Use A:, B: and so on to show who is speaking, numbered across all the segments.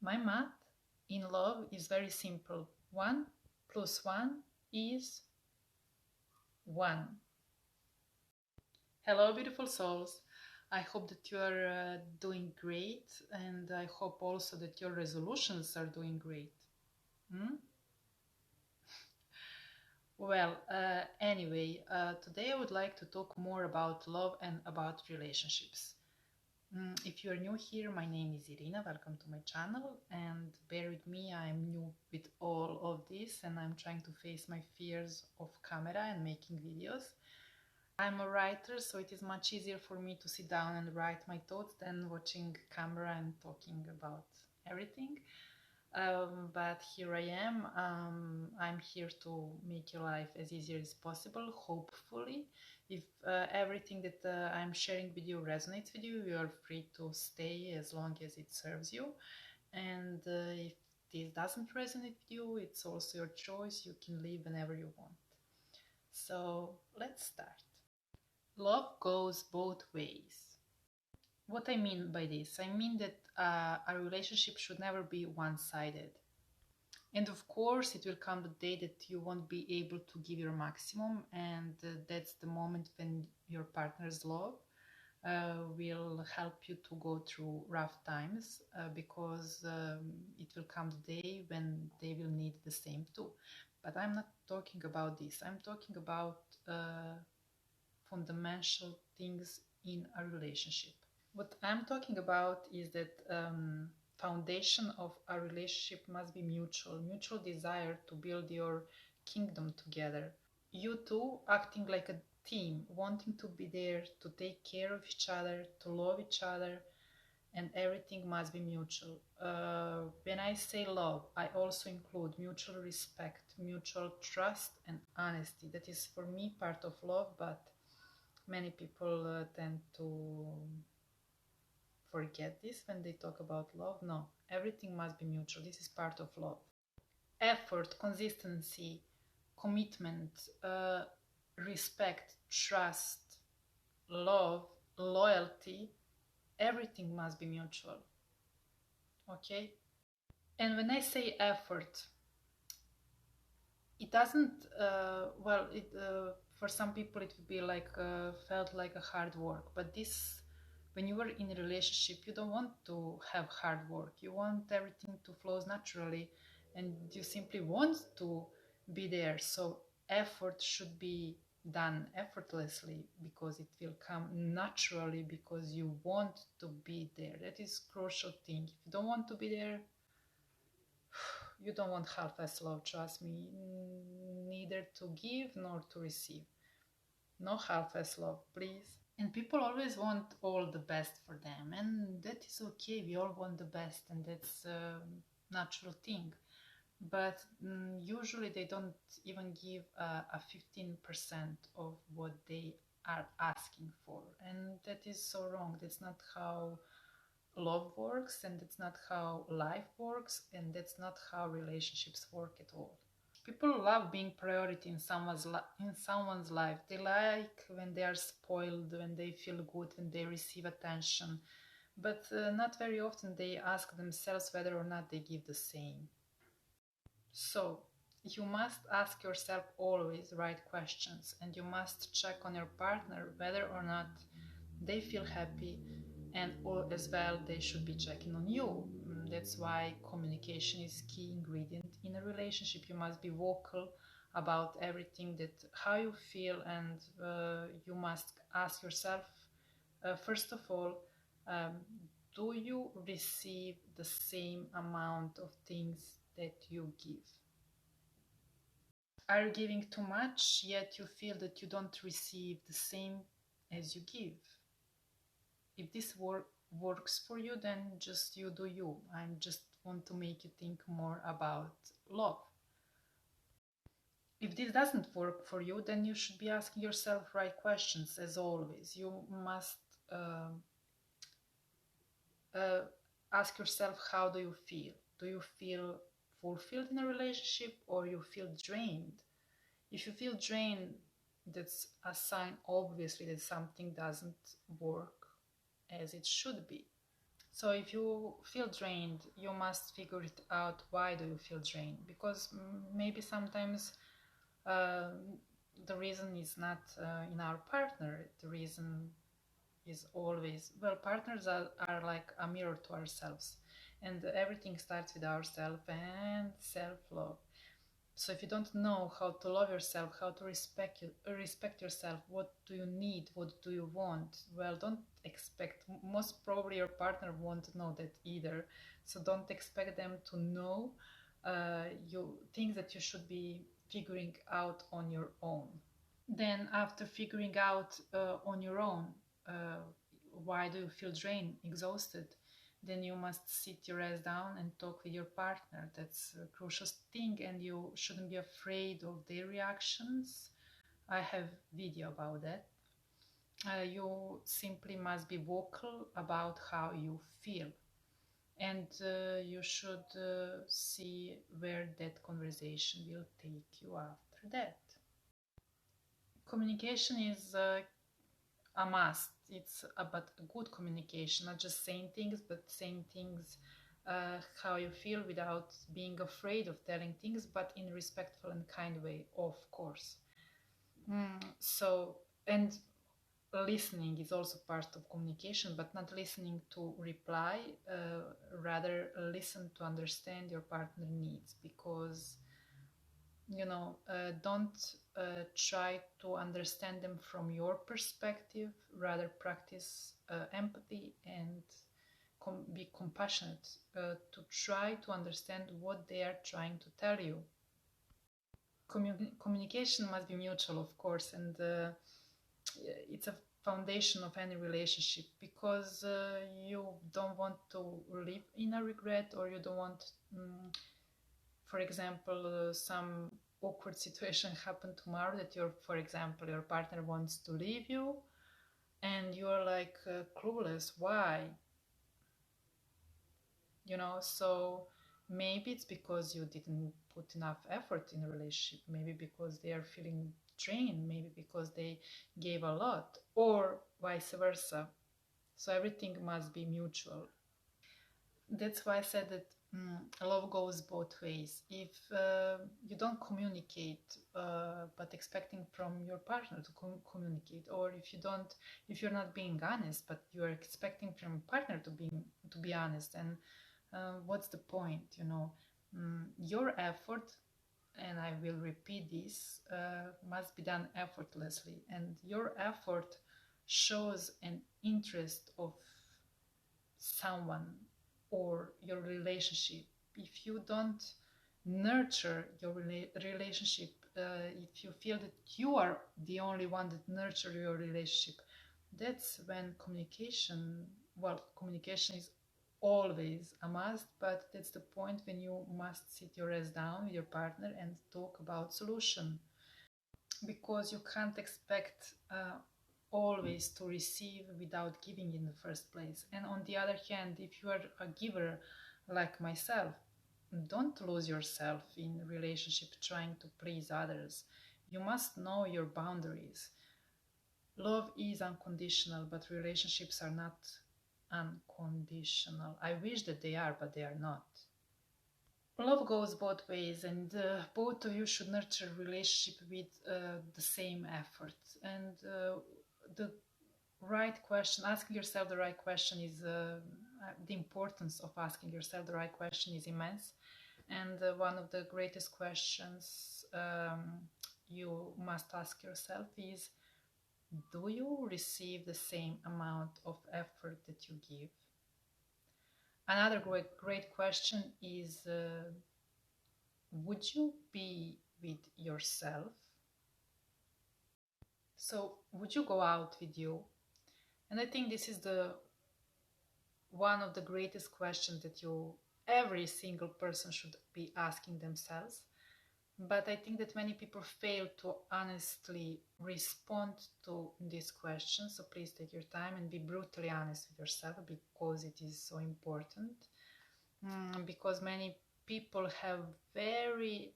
A: My math in love is very simple. 1 plus 1 is 1. Hello, beautiful souls. I hope that you are doing great, and I hope also that your resolutions are doing great. Hmm? Well, anyway, today I would like to talk more about love and about relationships. If you are new here, my name is Irina. Welcome to my channel, and bear with me, I'm new with all of this, and I'm trying to face my fears of camera and making videos. I'm a writer, so it is much easier for me to sit down and write my thoughts than watching camera and talking about everything. But here I am. I'm here to make your life as easy as possible, hopefully. If everything that I'm sharing with you resonates with you, you are free to stay as long as it serves you. And if this doesn't resonate with you, it's also your choice. You can leave whenever you want. So let's start. Love goes both ways. What I mean by this? I mean that a relationship should never be one-sided. And of course, it will come the day that you won't be able to give your maximum, and that's the moment when your partner's love will help you to go through rough times because it will come the day when they will need the same too. But I'm not talking about this. I'm talking about fundamental things in a relationship. What I'm talking about is that foundation of a relationship must be mutual desire to build your kingdom together. You two acting like a team, wanting to be there to take care of each other, to love each other, and everything must be mutual. When I say love, I also include mutual respect, mutual trust, and honesty. That is for me part of love, but many people tend to forget this when they talk about love. No, everything must be mutual. This is part of love. Effort, consistency, commitment, respect, trust, love, loyalty, everything must be mutual. Okay? And when I say effort, it doesn't, for some people it would be like, felt like a hard work, but this, when you are in a relationship, you don't want to have hard work. You want everything to flow naturally, and you simply want to be there. So effort should be done effortlessly because it will come naturally because you want to be there. That is crucial thing. If you don't want to be there, you don't want half-ass love, trust me. Neither to give nor to receive. No half-ass love, please. And people always want all the best for them, and that is okay. We all want the best, and that's a natural thing. But usually they don't even give a 15% of what they are asking for, and that is so wrong. That's not how love works, and that's not how life works, and that's not how relationships work at all. People love being priority in someone's life. They like when they are spoiled, when they feel good, when they receive attention. But not very often they ask themselves whether or not they give the same. So, you must ask yourself always the right questions, and you must check on your partner whether or not they feel happy, and or as well they should be checking on you. That's why communication is key ingredient in a relationship. You must be vocal about everything, that how you feel, and you must ask yourself first of all, um, do you receive the same amount of things that you give? Are you giving too much yet you feel that you don't receive the same as you give? If this works for you, then just you do you. I just want to make you think more about love. If this doesn't work for you, then you should be asking yourself right questions. As always, you must uh, uh, ask yourself, how do you feel? Do you feel fulfilled in a relationship, or you feel drained? If you feel drained, that's a sign obviously that something doesn't work as it should be. So if you feel drained, you must figure it out. Why do you feel drained? Because maybe sometimes uh, the reason is not in our partner. The reason is always, well, partners are like a mirror to ourselves, and everything starts with ourselves and self-love. So if you don't know how to love yourself, how to respect yourself, what do you need, what do you want, well, don't expect, most probably your partner won't know that either. So don't expect them to know you things that you should be figuring out on your own. Then after figuring out on your own, uh, why do you feel drained, exhausted, then you must sit your ass down and talk with your partner. That's a crucial thing, and you shouldn't be afraid of their reactions. I have video about that. You simply must be vocal about how you feel, and you should see where that conversation will take you after that. Communication is a must. It's about good communication, not just saying things, but saying things how you feel without being afraid of telling things, but in a respectful and kind way, of course. So, and listening is also part of communication, but not listening to reply, rather listen to understand your partner needs, because don't try to understand them from your perspective, rather practice empathy and be compassionate to try to understand what they are trying to tell you. Communication must be mutual, of course, and it's a foundation of any relationship, because you don't want to live in a regret, or you don't want for example, some awkward situation happen tomorrow, that for example, your partner wants to leave you, and you're like clueless. Why? So maybe it's because you didn't put enough effort in a relationship. Maybe because they are feeling drained. Maybe because they gave a lot, or vice versa. So everything must be mutual. That's why I said that love goes both ways. If you don't communicate, but expecting from your partner to communicate, or if you're not being honest, but you are expecting from your partner to be honest, and what's the point? Your effort, and I will repeat this, must be done effortlessly, and your effort shows an interest of someone or your relationship. If you don't nurture your relationship, if you feel that you are the only one that nurture your relationship, that's when communication is always a must, but that's the point when you must sit your ass down with your partner and talk about solution, because you can't expect always to receive without giving in the first place. And on the other hand, if you are a giver like myself, don't lose yourself in relationship trying to please others. You must know your boundaries. Love is unconditional, but relationships are not unconditional. I wish that they are, but they are not. Love goes both ways, and both of you should nurture relationship with the same effort. And the right question, asking yourself the right question is the importance of asking yourself the right question is immense. And one of the greatest questions you must ask yourself is, do you receive the same amount of effort that you give? Another great question is, would you be with yourself? So would you go out with you? And I think this is the one of the greatest questions that every single person should be asking themselves. But I think that many people fail to honestly respond to this question. So please take your time and be brutally honest with yourself, because it is so important. Because many people have very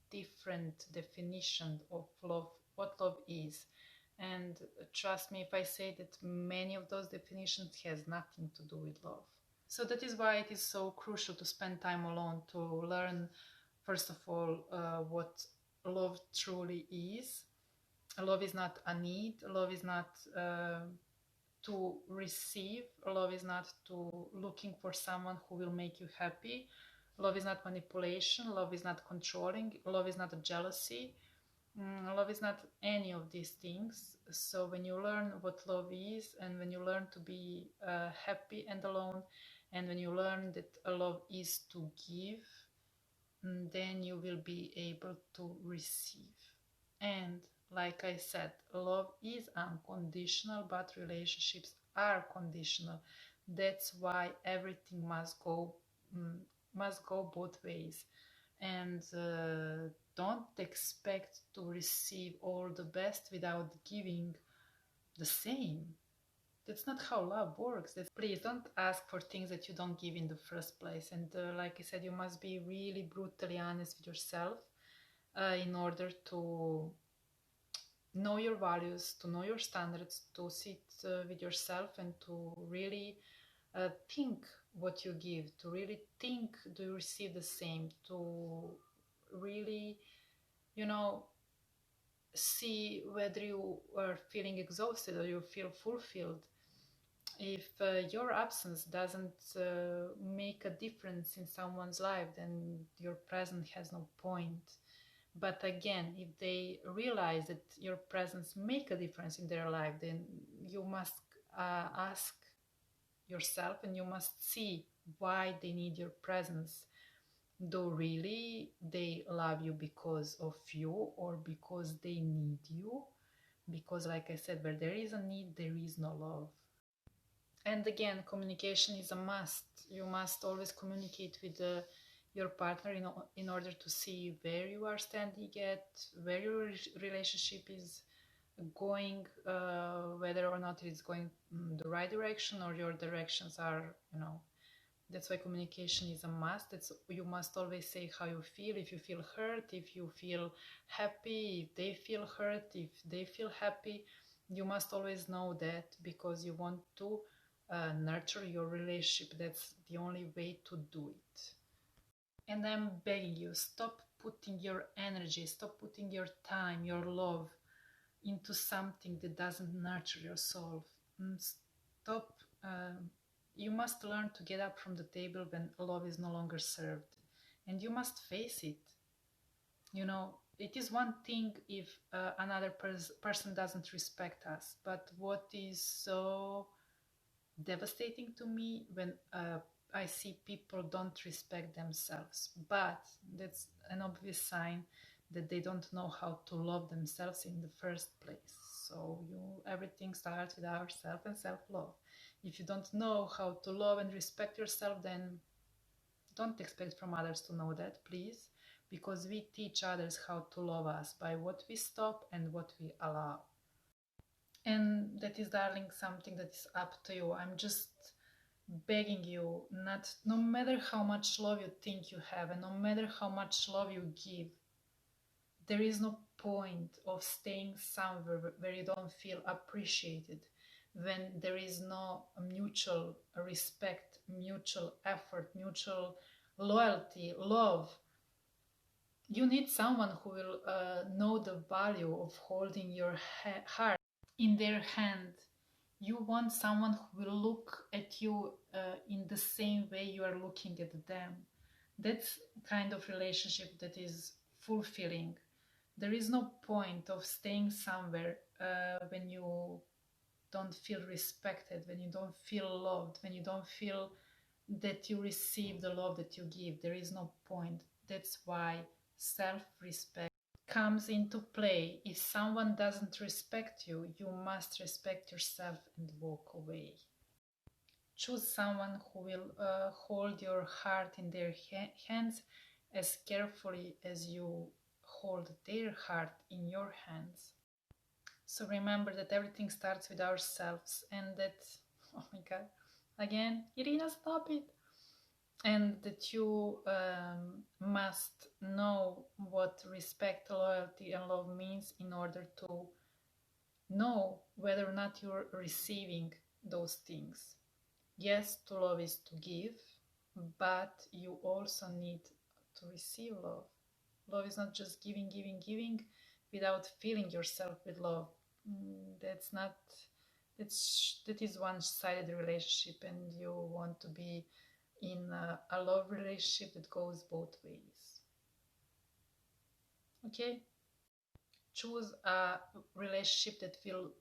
A: different definition of love, what love is. And trust me if I say that many of those definitions has nothing to do with love. So that is why it is so crucial to spend time alone, to learn, first of all, what love truly is. Love is not a need. Love is not to receive. Love is not to looking for someone who will make you happy. Love is not manipulation. Love is not controlling. Love is not a jealousy. Love is not any of these things. So when you learn what love is, and when you learn to be happy and alone, and when you learn that love is to give, then you will be able to receive. And like I said, love is unconditional, but relationships are conditional. That's why everything must go both ways. And don't expect to receive all the best without giving the same. That's not how love works. Please don't ask for things that you don't give in the first place. And like I said, you must be really brutally honest with yourself in order to know your values, to know your standards, to sit with yourself and to really think what you give, to really think, do you receive the same, to really, you know, see whether you are feeling exhausted or you feel fulfilled. If your absence doesn't make a difference in someone's life, then your presence has no point. But again, if they realize that your presence make a difference in their life, then you must ask yourself, and you must see why they need your presence. Do really they love you because of you, or because they need you? Because like I said, where there is a need, there is no love. And again, communication is a must. You must always communicate with your partner in order to see where you are standing at, where your relationship is going, whether or not it's going the right direction, or your directions are, that's why communication is a must. You must always say how you feel. If you feel hurt, if you feel happy, if they feel hurt, if they feel happy, you must always know that, because you want to nurture your relationship. That's the only way to do it. And I'm begging you, stop putting your energy, stop putting your time, your love into something that doesn't nurture your soul. Stop. You must learn to get up from the table when love is no longer served. And you must face it. It is one thing if another person doesn't respect us, but what is so devastating to me when I see people don't respect themselves. But that's an obvious sign that they don't know how to love themselves in the first place. So everything starts with ourself and self-love. If you don't know how to love and respect yourself, then don't expect from others to know that, please, because we teach others how to love us by what we stop and what we allow. And that is, darling, something that is up to you. I'm just begging you, not, no matter how much love you think you have, and no matter how much love you give, there is no point of staying somewhere where you don't feel appreciated, when there is no mutual respect, mutual effort, mutual loyalty, love. You need someone who will know the value of holding your heart in their hand. You want someone who will look at you in the same way you are looking at them. That's kind of relationship that is fulfilling. There is no point of staying somewhere when you don't feel respected, when you don't feel loved, when you don't feel that you receive the love that you give. There is no point. That's why self-respect comes into play. If someone doesn't respect you, you must respect yourself and walk away. Choose someone who will hold your heart in their hands as carefully as you hold their heart in your hands. So remember that everything starts with ourselves, and that, oh my god, again, Irina, stop it. And that you must know what respect, loyalty, and love means in order to know whether or not you're receiving those things. Yes, to love is to give, but you also need to receive love. Love is not just giving, giving, giving without filling yourself with love. That's not, that is one-sided relationship, and you want to be in a love relationship that goes both ways. Okay? Choose a relationship that will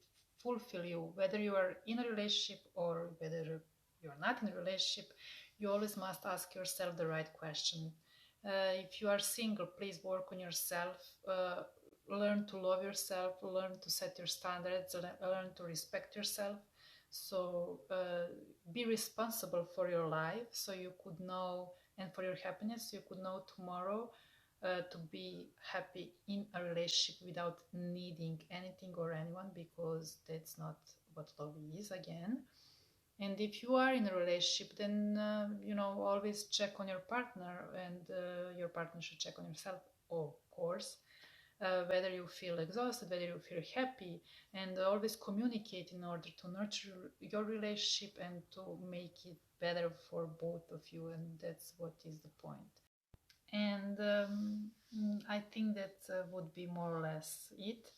A: fulfill you, whether you are in a relationship or whether you're not in a relationship. You always must ask yourself the right question. If you are single, please work on yourself. Learn to love yourself, learn to set your standards, learn to respect yourself. So be responsible for your life, so you could know, and for your happiness, you could know tomorrow to be happy in a relationship without needing anything or anyone, because that's not what love is, again. And if you are in a relationship, then always check on your partner, and your partner should check on yourself, of course. Whether you feel exhausted, whether you feel happy, and always communicate in order to nurture your relationship and to make it better for both of you, and that's what is the point. And I think that would be more or less it.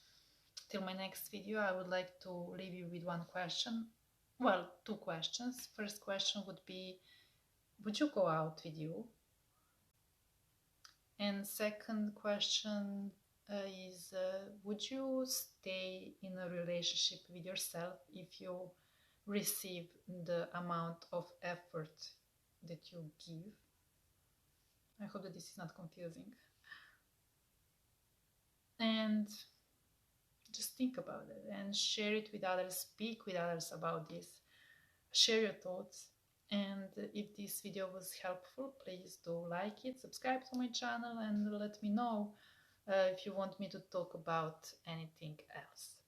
A: Till my next video, I would like to leave you with one question. Well, two questions. First question would be, would you go out with you? And second question is, would you stay in a relationship with yourself if you receive the amount of effort that you give? I hope that this is not confusing. And just think about it and share it with others, speak with others about this, share your thoughts. And if this video was helpful, please do like it, subscribe to my channel, and let me know if you want me to talk about anything else.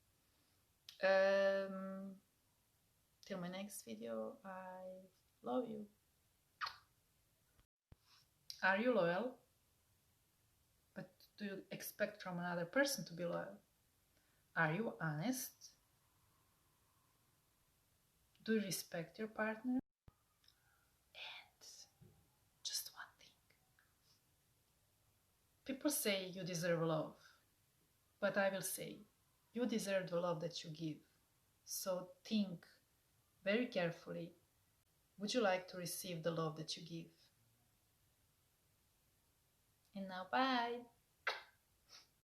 A: Till my next video, I love you. Are you loyal? But do you expect from another person to be loyal? Are you honest? Do you respect your partner? And just one thing. People say you deserve love, but I will say you deserve the love that you give. So think very carefully. Would you like to receive the love that you give? And now, bye!